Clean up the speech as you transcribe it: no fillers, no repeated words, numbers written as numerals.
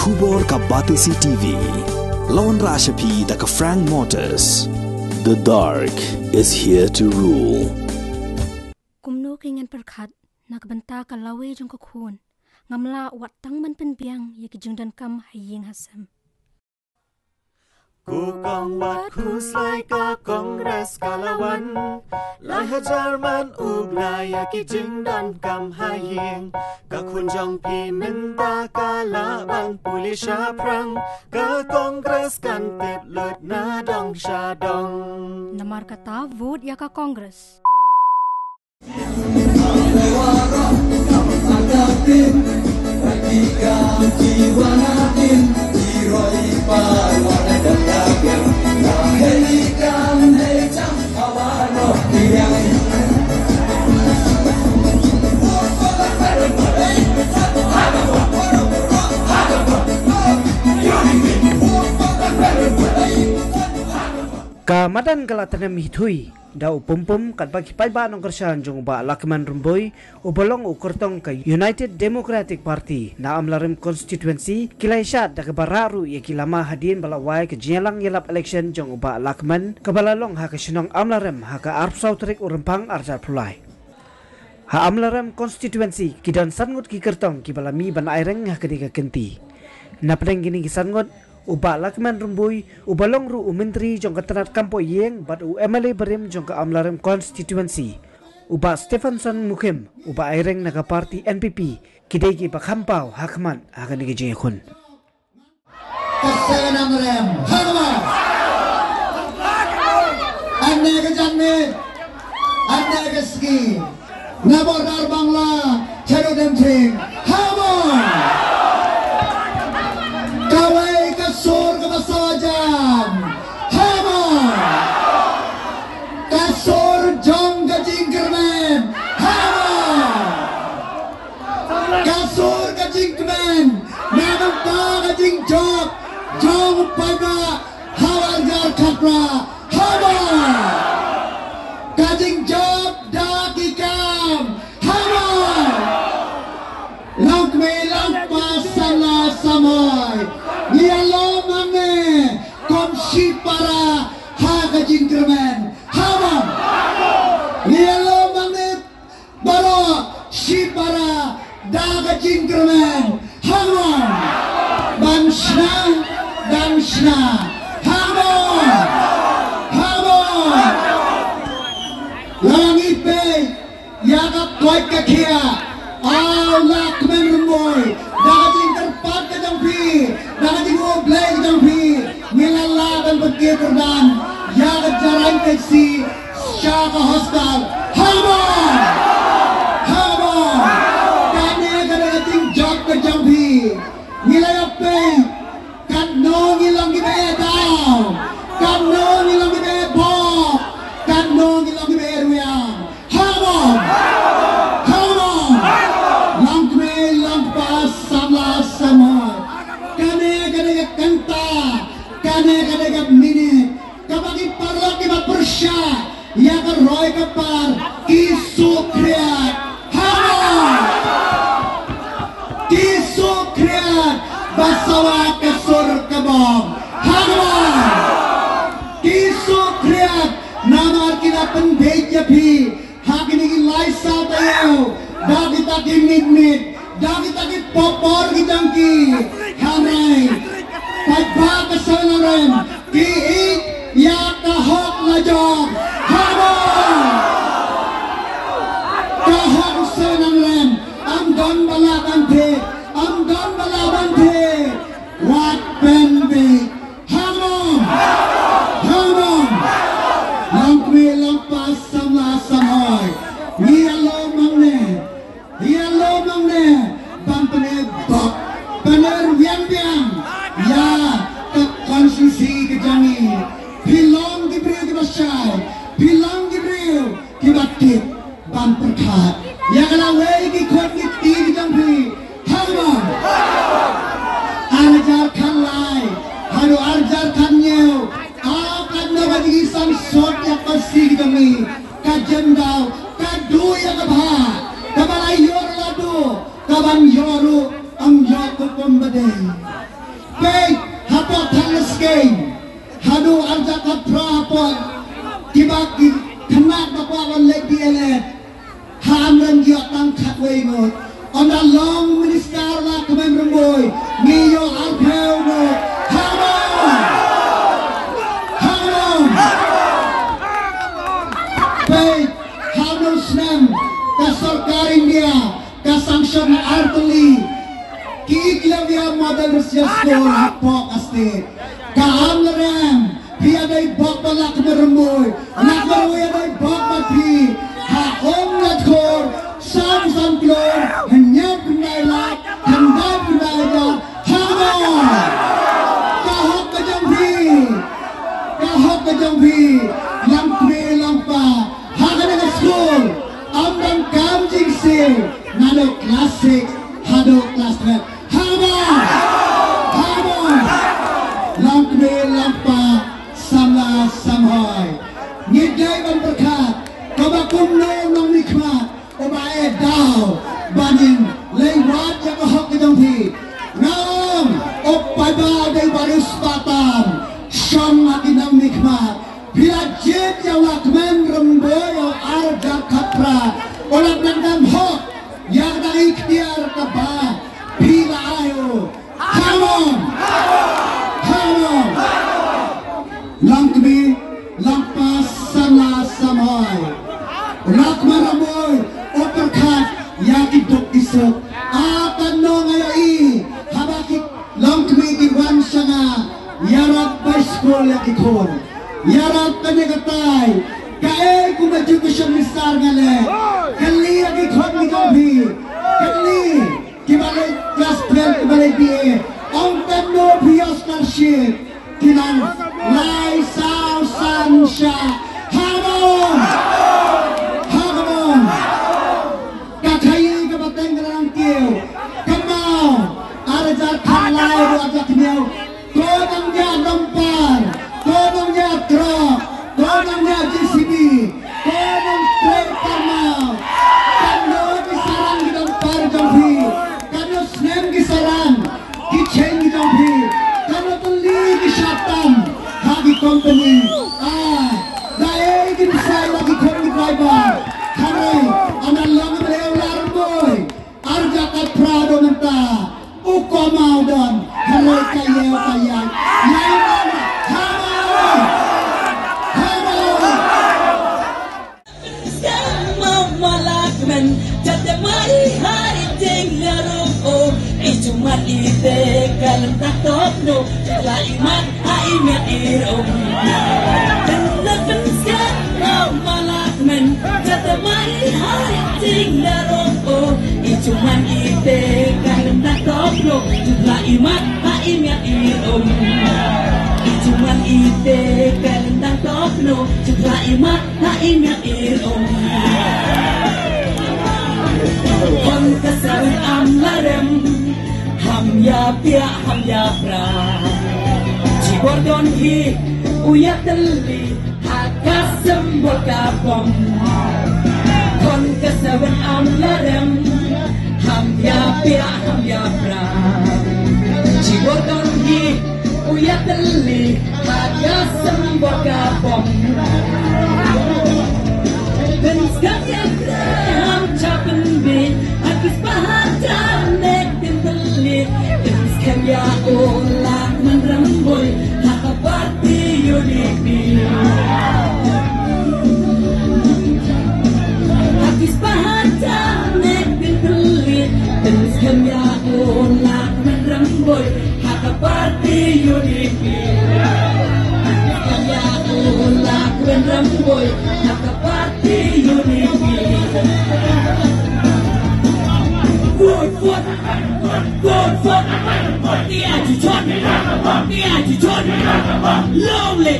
Khubor ka Batisi TV. Lawan Rashapi da ka Frank Motors. The dark is here to rule. Kumno kingan perkhat nagbanta ka lawe jong ka khun. Ngamla wat tang man penbiang yakijung dan kam haying hasam. Kukong wat kuslay ka kongres kalawan Lai hajar man uglay yakijing dan kam haying Kakunjong pi minta kalaban pulisya prang Ka kongres kan tip lut na dong shadong Namar kata vote ya ka kongres. Ka Madan kala tanam hitui dau pum kat bagi paiba Nongkyrshan jong ba lakman rumboi ubolong ukurtong ka United Democratic Party na Amlarem constituency kilai Shad da bararu ya kilama hadin balawai ke jelang yelap election jong ba lakman kabalalong ha kasinong Amlarem ha ka arp sautrik urempang arjar pulai ha Amlarem constituency kidan sangut ki kertong ki balami ban aireng ha kediga kenti na pedeng gini kisangut uba lakman rumbui ubalong ru menteri jong katanat kampo yeng bat u MLA berim jong ka Amlarem constituency uba Stephenson Mukim uba aireng naga parti NPP kidegi bakhampau hakman akan digejeng khun Kasayan Amlarem hakman ane kejanne ane keski nabordar bangla chero demthing hakman kawai kasur ke basajam hamon kasur jong ke jingkermen hamon kasur ke jingkermen namanta ke jingjok jong paiba hawarjar khatra hamon ke jingjok dakikam hamon langme langpa sana samoy Yalo mame kom para ha kajingkermen hamam yalo mame baro para da kajingkermen hamam bamshna hamam langi pe yaga toy kakia awlak menmoy da kajingkerpat kajangpi Naging oblay ng pi nilalaban pagkipurdan yagat jarang taxi siya ka hostal hamon kami kanating job ka jampi nilayapay kanong ilang gibe daw kanong ilang gibe bo kanong ilang gibe ruyang hamon langkme langpas samla samoy kanta kane minit kapag iparlok iba persya ya ka roy kapar kisukriat hamon kisukriat basawa kasur kabong hamon kisukriat namar kita pendedya pi hakinigi laisa tayo dagita kimit dagita ki popor gitangki hanay Pagba Amlarem kiik ya kahok na jog hamon kahok sa Amlarem ang don balabante wat penbe hamon langkwe lampas samla samoy yalo mangne bampane bak paner biang ya ke konstitusi kejangi bilang gibril ke basyai bilang gibril ke batik ban perkhat ya kala wei ki khot ki ti jampi hamon arjar khan lai haru arjar khan nyeu akan na bagi sam sot ya pasi jamni ka jendau ka du ya ka bha ka balai yor ladu ka ban yoru ang yor ko pembede Baik, hapot halas game. Hadu arjat hapra hapot. Kibaki kanak bapawan leg DLF. Hamran giot tangkat wengot. On the long minister la kemem remboy. Niyo alpeu no. Hamon. Hamon. Baik, hamon senam. Kasarkar India. Kasanction arteli. Kiklavia Madan Russia School Hapok Estate. Ka Amlarem. Piadai bok balak meremboy. Anak meremboy adai bok mati. Ha om latkor. Sam klor. Hanya pendailat. Handai pendailat. Hamon. Kahok kejampi. Kahok kejampi. Lampi lampa. Haganega School. Amran kamjing se. Nano klasik. Hado kelas 3. Hamon. Hamon. Lampi lampa. Samla samhoy. Ngidai ban berkat. Kabakum nong nikmat. Obae dao. Banin. Lewat yang hok kejampi. Nong. Opai ba day baris batam. Syam lagi nong nikmat. Bila jet yang lakmen remboy. Arga kapra. Olah nandam hok. Yang dah ikhtiar kabah. Bila ayo. Hamon. Hamon. Langkbi. Lampas sana samai. Rakma ramoy. Operkat. Yakit dok isok. Akan nong ayo i. Habakit. Langkbi iwan sana. Yarat baiskol yakikon. Yarat penyegatai. Kae ku maju ke syamisar ngale. Kali lagi khon ni kambi. Kali kibalai kelas 12 kibalai BA. Ong tendo biya scholarship. Kinan lai sao san sha. Hamon. Hamon. Kakai kabateng kerang kieu. Kamau. Arjar khalai do ajak niau. Kodang ja dompar. Kodang ja truk. Kodangnya JCB, kodang trek kamau, kano kisarang gidang par jampi, kano snem kisarang, kichen gidang pi, kano tuli kisatam, hagi company, daya kinsay lagi kami driver, kami anak lang beliau larboy, arja kat prado nanta, ukomau don, kami kaya kaya, lain hamau. Jatamari hari tinggaruko Ijumat ite kalem takokno Laimat haimya irom Tenlapan sekarang malakmen Jatamari hari tinggaruko Ijumat ite kalem takokno Laimat haimya irom Ijumat ite kalem takokno Laimat haimya irom Kon kasawin amlarem Ham ya pia ham ya pra Cibordon hi uya teli Hakas sembol kapom Kon kasawin amlarem Ham ya pia ham ya pra Cibordon hi uya teli Hakas sembol kapom Dan sekarang ham capen bin Hakis pahajan nek tintelit Dan sekarang ulang menremboy Haka parti yudipi Hakis pahajan nek tintelit Dan sekarang ulang menremboy Haka parti yudipi Ulang menremboy Haka parti yudipi Good foot, dia dicuan, lonely,